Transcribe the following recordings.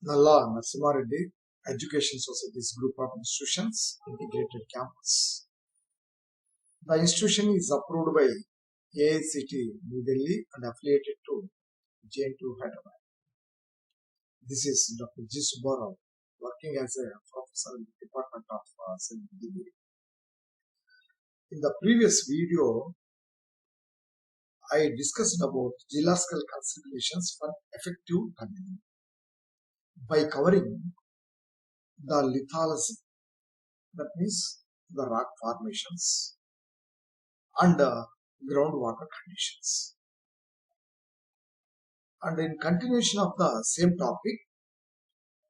NALLA Narasimha Reddy Education Society's group of institutions, integrated campus. The institution is approved by AICT New Delhi and affiliated to JNTU Hyderabad. This is Dr. G. Subbarao, working as a professor in the Department of Civil Engineering. In the previous video, I discussed about geological considerations for effective tunneling by covering the lithology, that means the rock formations, and groundwater conditions. And in continuation of the same topic,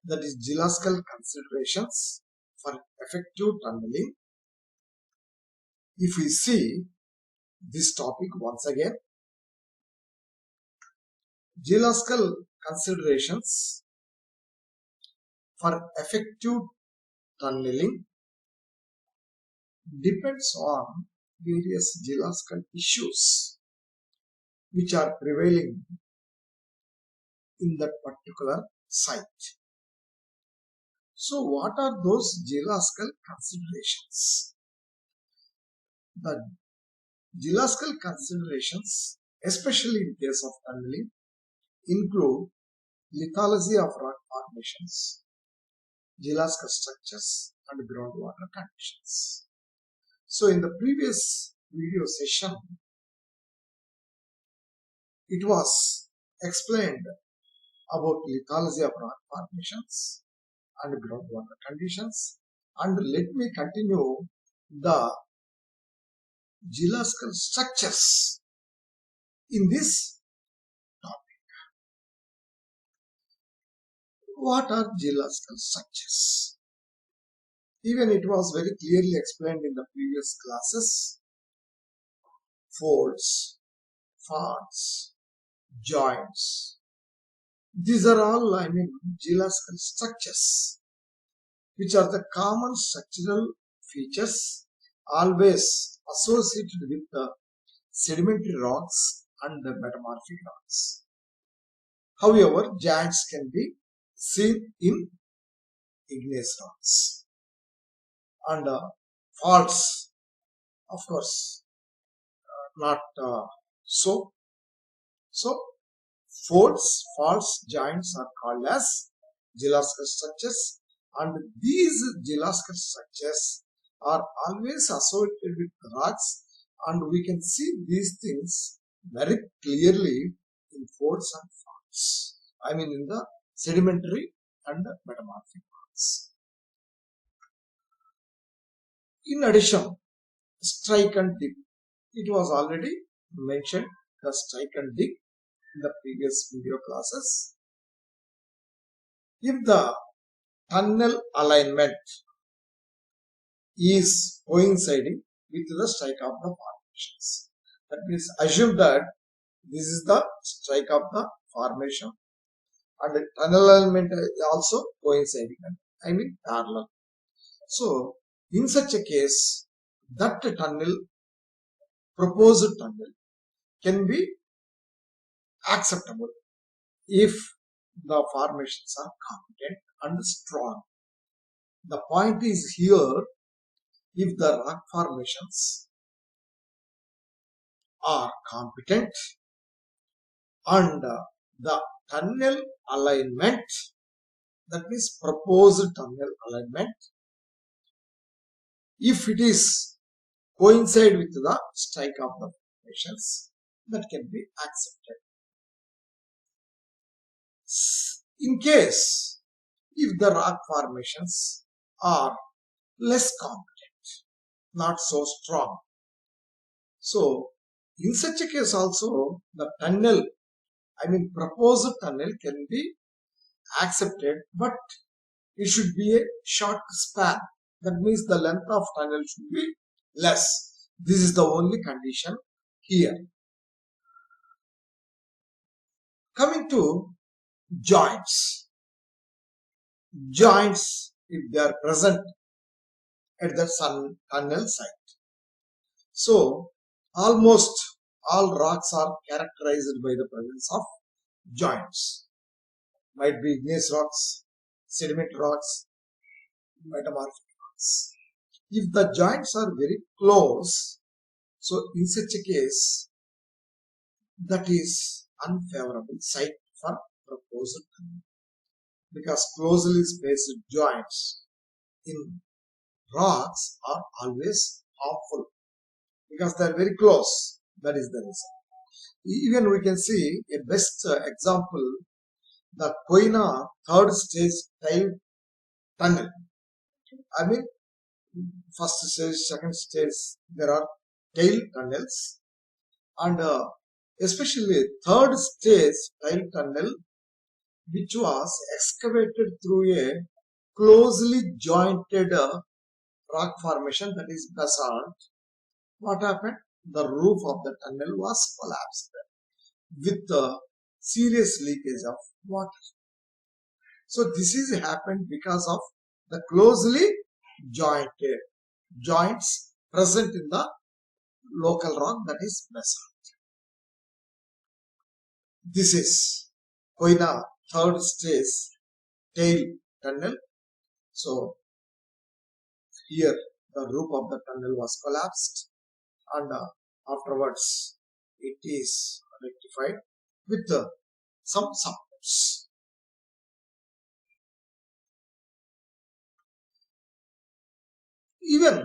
that is geological considerations for effective tunneling, if we see this topic once again, geological considerations for effective tunneling depends on various geological issues which are prevailing in that particular site. So what are those geological considerations? The geological considerations, especially in case of tunneling, include lithology of rock formations, geological structures, and groundwater conditions. So in the previous video session, it was explained about lithology of rock formations and groundwater conditions, and let me continue the geological structures in this topic. What are geological structures? Even it was very clearly explained in the previous classes. Folds, faults, joints. These are all, geological structures, which are the common structural features always associated with the sedimentary rocks and the metamorphic rocks. However, joints can be seen in igneous rocks. And faults, of course, not so. So, folds, faults, joints are called as geological structures, and these geological structures are always associated with rocks, and we can see these things very clearly in folds and faults. In the sedimentary and metamorphic rocks. In addition, strike and dig. It was already mentioned, the strike and dig, in the previous video classes. If the tunnel alignment is coinciding with the strike of the formations, that means assume that this is the strike of the formation and the tunnel alignment is also coinciding, parallel. So in such a case, that tunnel, proposed tunnel, can be acceptable if the formations are competent and strong. The point is here, if the rock formations are competent and the tunnel alignment, that means proposed tunnel alignment, if it is coincide with the strike of the formations, that can be accepted. In case if the rock formations are less competent, not so strong, so in such a case also the tunnel, proposed tunnel can be accepted, but it should be a short span. That means the length of tunnel should be less. This is the only condition here. Coming to joints. Joints, if they are present at the tunnel site. So, almost all rocks are characterized by the presence of joints. Might be igneous rocks, sediment rocks, metamorphic rocks. If the joints are very close, so in such a case, that is unfavorable site for proposed tunnel, because closely spaced joints in rocks are always harmful because they are very close. That is the reason. Even we can see a best example, the Koyna third stage tile tunnel. I mean, first stage, second stage, there are tail tunnels, and especially third stage tile tunnel, which was excavated through a closely jointed rock formation, that is basalt. What happened? The roof of the tunnel was collapsed with serious leakage of water. So this is happened because of the closely jointed joints present in the local rock, that is basalt. This is Koyna third stage tail tunnel. So here the roof of the tunnel was collapsed, and afterwards it is rectified with some supports. Even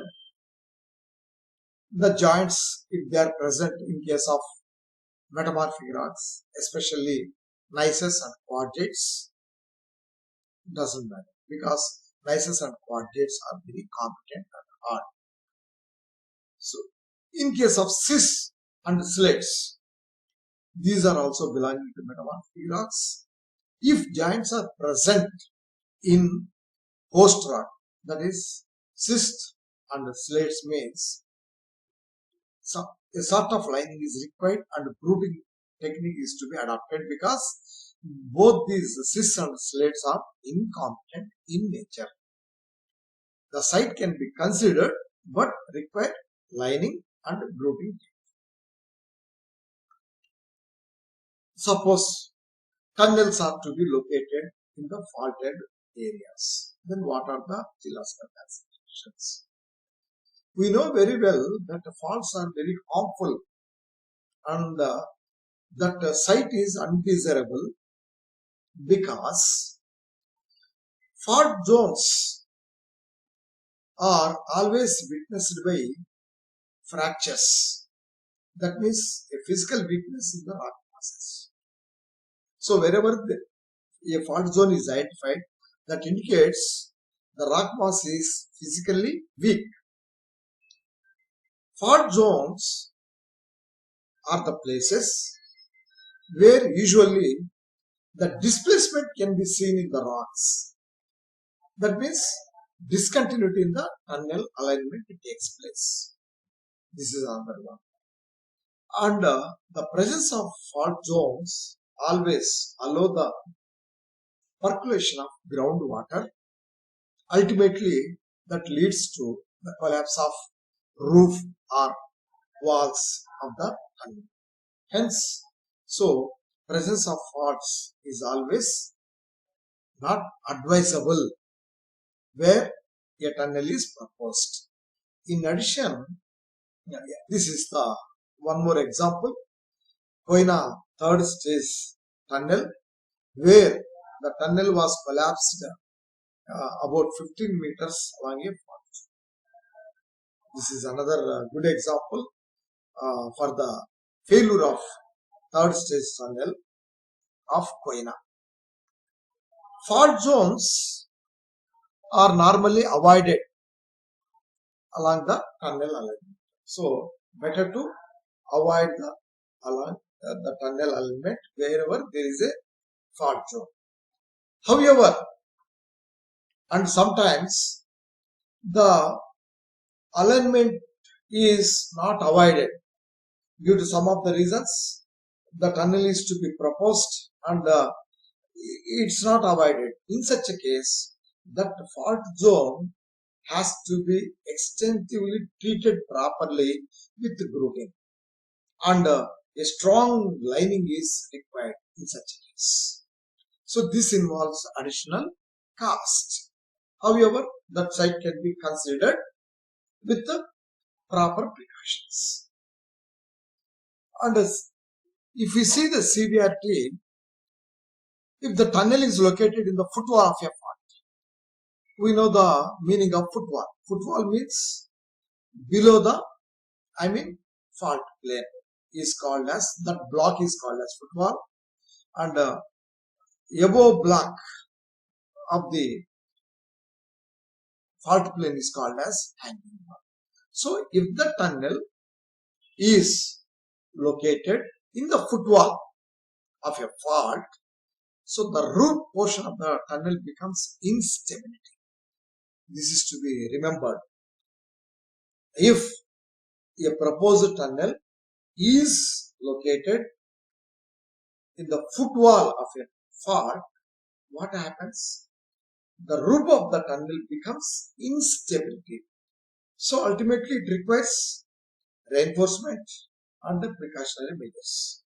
the joints, if they are present in case of metamorphic rocks, especially gneisses and quartzites, doesn't matter, because gneisses and quartzites are very competent and hard. So in case of schist and slates, these are also belonging to metamorphic rocks. If joints are present in host rock, that is schist and slates, means a sort of lining is required and proving technique is to be adopted, because both these schist and slates are incompetent in nature. The site can be considered but require lining and grouping. Suppose tunnels are to be located in the faulted areas, then what are the geological classifications? We know very well that faults are very harmful, and that site is undesirable, because fault zones are always witnessed by fractures. That means a physical weakness in the rock masses. So wherever a fault zone is identified, that indicates the rock mass is physically weak. Fault zones are the places where usually the displacement can be seen in the rocks. That means discontinuity in the tunnel alignment takes place. This is another one. And the presence of fault zones always allow the percolation of groundwater. Ultimately, that leads to the collapse of roof or walls of the tunnel. Hence, so presence of faults is always not advisable where a tunnel is proposed. In addition, this is the one more example, Koyna third stage tunnel, where the tunnel was collapsed about 15 meters along a fault. This is another good example for the failure of third stage tunnel of Koyna. Fault zones are normally avoided along the tunnel alignment. So better to avoid the tunnel alignment wherever there is a fault zone. However, and sometimes the alignment is not avoided due to some of the reasons. The tunnel is to be proposed and it's not avoided. In such a case, that fault zone has to be extensively treated properly with grouping, and a strong lining is required in such a case. So this involves additional cast. However, that site can be considered with the proper precautions. And if we see the severity, if the tunnel is located in the footwall of a fault, we know the meaning of footwall. Footwall means below the, fault plane is called as, that block is called as footwall, and above block of the fault plane is called as hanging wall. So if the tunnel is located in the footwall of a fault, so the roof portion of the tunnel becomes instability. This is to be remembered. If a proposed tunnel is located in the footwall of a fault, what happens? The roof of the tunnel becomes instability. So ultimately it requires reinforcement and the precautionary measures.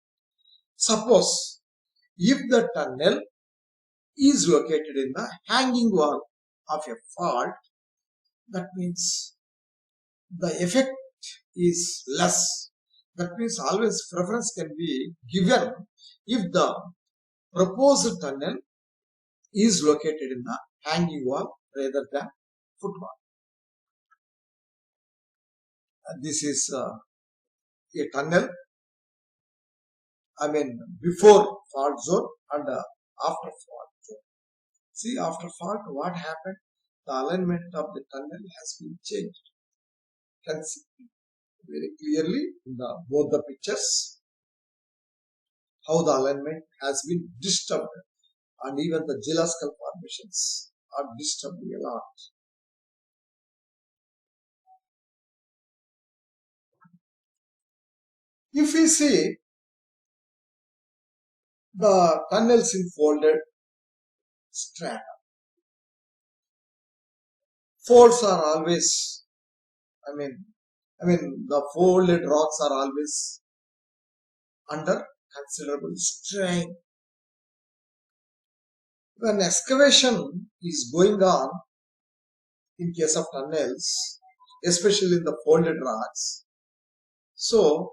Suppose if the tunnel is located in the hanging wall of a fault, that means the effect is less. That means always preference can be given if the proposed tunnel is located in the hanging wall rather than footwall. This is a tunnel, before fault zone and after fault zone. See, after fault, what happened? The alignment of the tunnel has been changed. You can see very clearly in both the pictures how the alignment has been disturbed, and even the geological formations are disturbed a lot. If we see the tunnels in folded strata, folds are always, the folded rocks are always under considerable strain. When excavation is going on in case of tunnels, especially in the folded rocks, so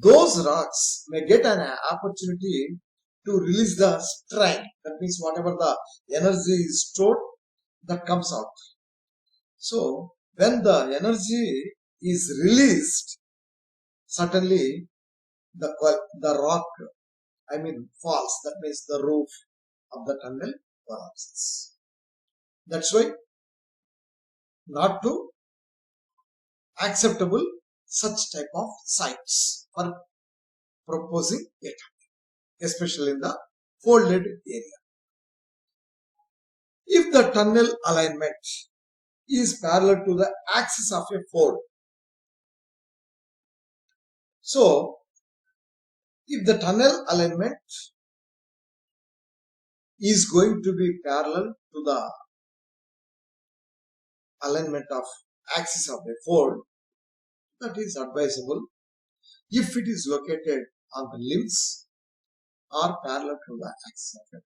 those rocks may get an opportunity to release the strain. That means whatever the energy is stored, that comes out. So when the energy is released, certainly the rock, falls. That means the roof of the tunnel collapses. That's why not to acceptable such type of sites for proposing a tunnel, especially in the folded area. If the tunnel alignment is parallel to the axis of a fold, so if the tunnel alignment is going to be parallel to the alignment of axis of a fold, that is advisable if it is located on the limbs or parallel to the axis of a